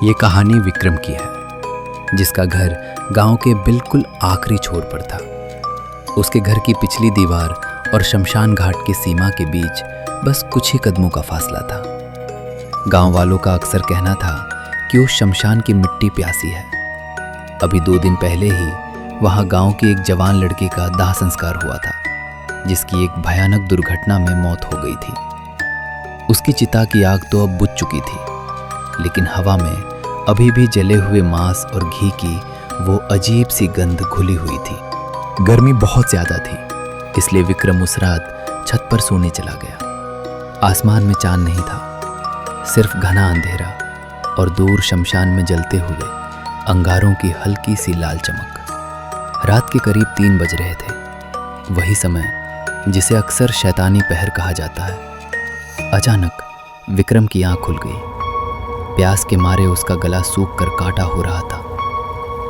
ये कहानी विक्रम की है, जिसका घर गांव के बिल्कुल आखिरी छोर पर था। उसके घर की पिछली दीवार और शमशान घाट की सीमा के बीच बस कुछ ही कदमों का फासला था। गांव वालों का अक्सर कहना था कि उस शमशान की मिट्टी प्यासी है। अभी 2 दिन पहले ही वहां गांव की एक जवान लड़की का दाह संस्कार हुआ था, जिसकी एक भयानक दुर्घटना में मौत हो गई थी। उसकी चिता की आग तो अब बुझ चुकी थी, लेकिन हवा में अभी भी जले हुए मांस और घी की वो अजीब सी गंध घुली हुई थी। गर्मी बहुत ज्यादा थी, इसलिए विक्रम उस रात छत पर सोने चला गया। आसमान में चांद नहीं था, सिर्फ घना अंधेरा और दूर शमशान में जलते हुए अंगारों की हल्की सी लाल चमक। रात के करीब 3 बज रहे थे, वही समय जिसे अक्सर शैतानी पहर कहा जाता है। अचानक विक्रम की आंख खुल गई। प्यास के मारे उसका गला सूख कर काटा हो रहा था।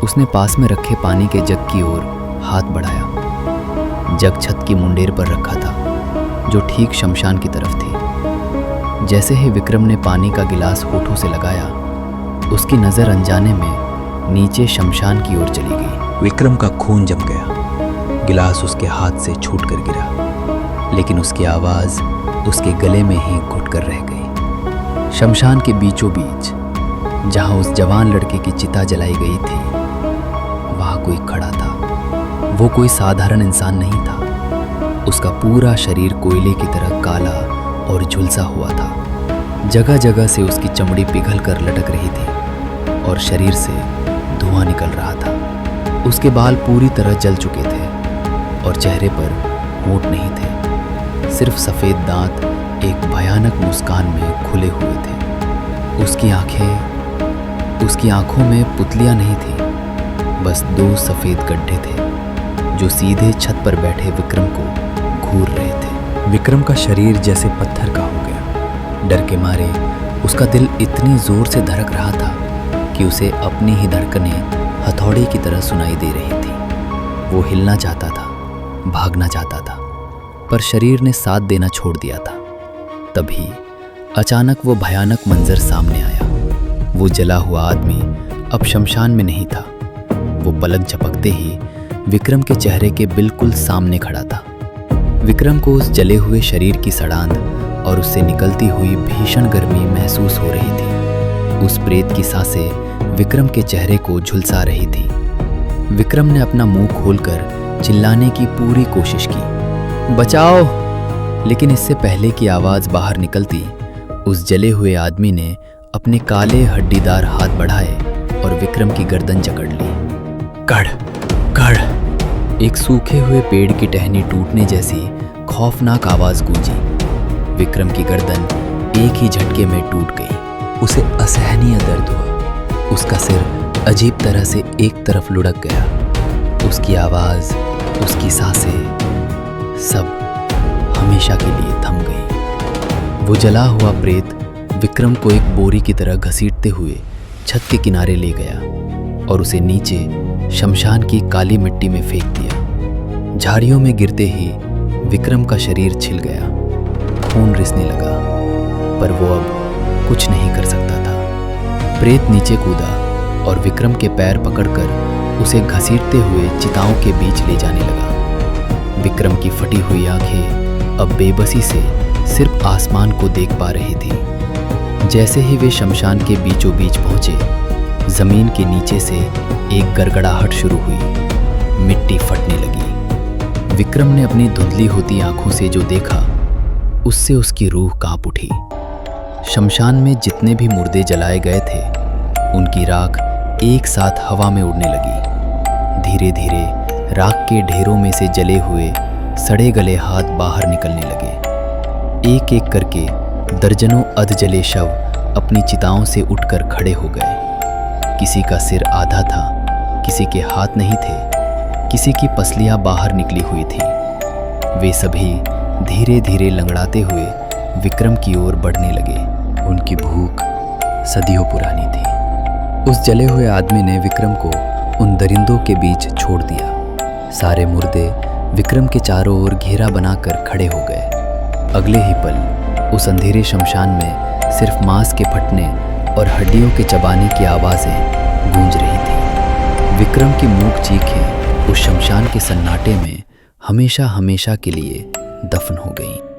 उसने पास में रखे पानी के जग की ओर हाथ बढ़ाया। जग छत की मुंडेर पर रखा था, जो ठीक शमशान की तरफ थी। जैसे ही विक्रम ने पानी का गिलास होठों से लगाया, उसकी नजर अनजाने में नीचे शमशान की ओर चली गई। विक्रम का खून जम गया। गिलास उसके हाथ से छूटकर गिरा, लेकिन उसकी आवाज उसके गले में ही घुट कर रह गई। शमशान के बीचों बीच, जहां उस जवान लड़के की चिता जलाई गई थी, वहां कोई खड़ा था। वो कोई साधारण इंसान नहीं था। उसका पूरा शरीर कोयले की तरह काला और झुलसा हुआ था। जगह जगह से उसकी चमड़ी पिघल कर लटक रही थी और शरीर से धुआं निकल रहा था। उसके बाल पूरी तरह जल चुके थे और चेहरे पर होंठ नहीं थे। सिर्फ सफ़ेद दांत एक भयानक मुस्कान में खुले हुए थे। उसकी आंखों में पुतलियां नहीं थी, बस 2 सफ़ेद गड्ढे थे जो सीधे छत पर बैठे विक्रम को घूर रहे थे। विक्रम का शरीर जैसे पत्थर का हो गया। डर के मारे उसका दिल इतनी जोर से धड़क रहा था कि उसे अपनी ही धड़कनें हथौड़े की तरह सुनाई दे रही थी। वो हिलना चाहता था, भागना चाहता था, पर शरीर ने साथ देना छोड़ दिया था। तभी अचानक वो भयानक मंजर सामने आया। वो जला हुआ आदमी अब शमशान में नहीं था। वो पलक झपकते ही विक्रम के चेहरे के बिल्कुल सामने खड़ा था। विक्रम को उस जले हुए शरीर की सड़ांध और उससे निकलती हुई भीषण गर्मी महसूस हो रही थी। उस प्रेत की सांसें विक्रम के चेहरे को झुलसा रही थी। विक्रम ने अपना मुंह खोलकर चिल्लाने की पूरी कोशिश की, बचाओ! लेकिन इससे पहले कि आवाज बाहर निकलती, उस जले हुए आदमी ने अपने काले हड्डीदार हाथ बढ़ाए और विक्रम की गर्दन जकड़ ली। कड़ कड़! एक सूखे हुए पेड़ की टहनी टूटने जैसी खौफनाक आवाज गूंजी। विक्रम की गर्दन एक ही झटके में टूट गई। उसे असहनीय दर्द हुआ। उसका सिर अजीब तरह से एक तरफ लुढ़क गया। उसकी आवाज, उसकी सांसें, सब हमेशा के लिए थम गई। वो जला हुआ प्रेत विक्रम को एक बोरी की तरह घसीटते हुए छत के किनारे ले गया और उसे नीचे शमशान की काली मिट्टी में फेंक दिया। झाड़ियों में गिरते ही विक्रम का शरीर छिल गया। खून रिसने लगा, पर वो अब कुछ नहीं कर सकता था। प्रेत नीचे कूदा और विक्रम के पैर पकड़कर उसे घसीटते हुए चिताओं के बीच ले जाने लगा। विक्रम की फटी हुई आंखें अब बेबसी से सिर्फ आसमान को देख पा रही थी। जैसे ही वे शमशान के बीचों बीच पहुंचे, जमीन के नीचे से एक गड़गड़ाहट शुरू हुई। मिट्टी फटने लगी। विक्रम ने अपनी धुंधली होती आंखों से जो देखा, उससे उसकी रूह कांप उठी। शमशान में जितने भी मुर्दे जलाए गए थे, उनकी राख एक साथ हवा में उड़ने लगी। धीरे धीरे राख के ढेरों में से जले हुए सड़े गले हाथ बाहर निकलने लगे। एक एक करके दर्जनों अधजले शव अपनी चिताओं से उठकर खड़े हो गए। किसी का सिर आधा था, किसी के हाथ नहीं थे, किसी की पसलियां बाहर निकली हुई थी। वे सभी धीरे धीरे लंगड़ाते हुए विक्रम की ओर बढ़ने लगे। उनकी भूख सदियों पुरानी थी। उस जले हुए आदमी ने विक्रम को उन दरिंदों के बीच छोड़ दिया। सारे मुर्दे विक्रम के चारों ओर घेरा बनाकर खड़े हो गए। अगले ही पल उस अंधेरे शमशान में सिर्फ मांस के फटने और हड्डियों के चबाने की आवाज़ें गूंज रही थी। विक्रम की मूक चीखें उस शमशान के सन्नाटे में हमेशा हमेशा के लिए दफन हो गईं।